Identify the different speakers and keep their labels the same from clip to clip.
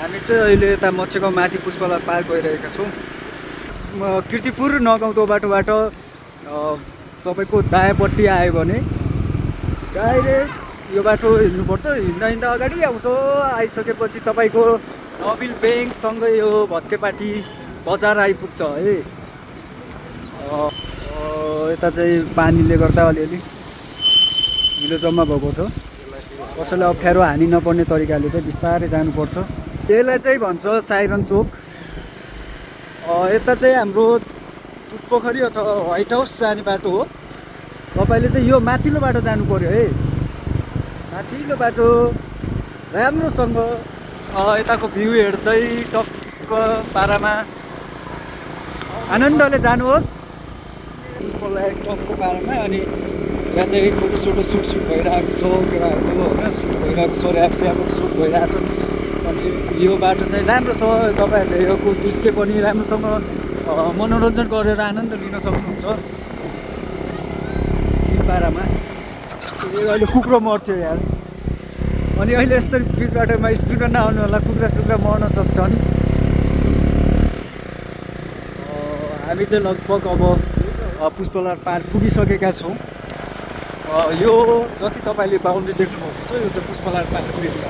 Speaker 1: हामी चाहिँ अहिले यता मच्छेगाउँ माथि पुष्पलाल पार्क गइरहेका छौँ। कीर्तिपुर नगाउँदो बाटोबाट तपाईँको दायाँपट्टि आयो भने डाइरेक्ट यो बाटो हिँड्नुपर्छ। हिँड्दा अगाडि आउँछ। आइसकेपछि तपाईँको नबिल ब्याङ्कसँगै यो भत्केपाटी बजार आइपुग्छ है। यता चाहिँ पानीले गर्दा अलिअलि हिलो जम्मा भएको छ। कसैलाई अप्ठ्यारो हानि नपर्ने तरिकाले चाहिँ बिस्तारै जानुपर्छ। यसलाई चाहिँ भन्छ साइरन चोक। यता चाहिँ हाम्रो दुधपोखरी अथवा व्हाइट हाउस जाने बाटो हो। तपाईँले चाहिँ यो माथिल्लो बाटो जानु पर्यो है। माथिल्लो बाटो राम्रोसँग यताको भ्यू हेर्दै टक्क पारामा आनन्दले जानुहोस्। पुष्पलाई टक्क पारामा। अनि यहाँ चाहिँ फोटोसोटो सुट भइरहेको छ केटाहरूको होइन। सुट भइरहेको छ, ऱ्याप स्यापको सुट भइरहेको छ। अनि यो बाटो चाहिँ राम्रो छ। तपाईँहरूले योको दृश्य पनि राम्रोसँग मनोरञ्जन गरेर आनन्द लिन सक्नुहुन्छ। पारामा अहिले कुखुरा मर्थ्यो यार। अनि अहिले यस्तो बिच बाटोमा स्पिडमा नआउनु होला, कुखुरा सुक्रा मर्न सक्छन्। हामी चाहिँ लगभग अब पुष्पलाल पार्क पुगिसकेका छौँ। यो जति तपाईँले बााउन्ड्री देख्नुभएको छ यो चाहिँ पुष्पलाल पार्क एरिया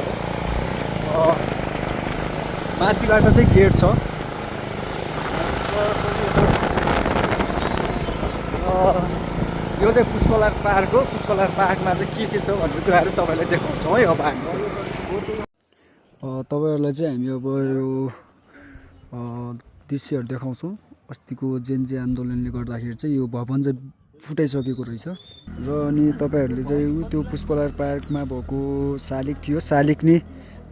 Speaker 1: हो। माथिबाट चाहिँ गेट छ। यो चाहिँ पुष्पलाल पार्क हो। पुष्पलाल पार्कमा चाहिँ के छ भन्ने कुराहरू तपाईँलाई देखाउँछौँ है। अब हामी चाहिँ तपाईँहरूलाई चाहिँ हामी अब यो दृश्यहरू देखाउँछौँ। अस्तिको जेनजी आन्दोलनले गर्दाखेरि चाहिँ यो भवन चाहिँ फुटाइसकेको रहेछ। र अनि तपाईँहरूले चाहिँ त्यो पुष्पलाल पार्कमा भएको शालिग थियो, शालिग नै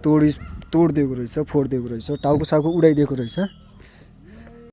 Speaker 1: तोडिदिएको रहेछ, फोडिदिएको रहेछ, टाउको साउको उडाइदिएको रहेछ।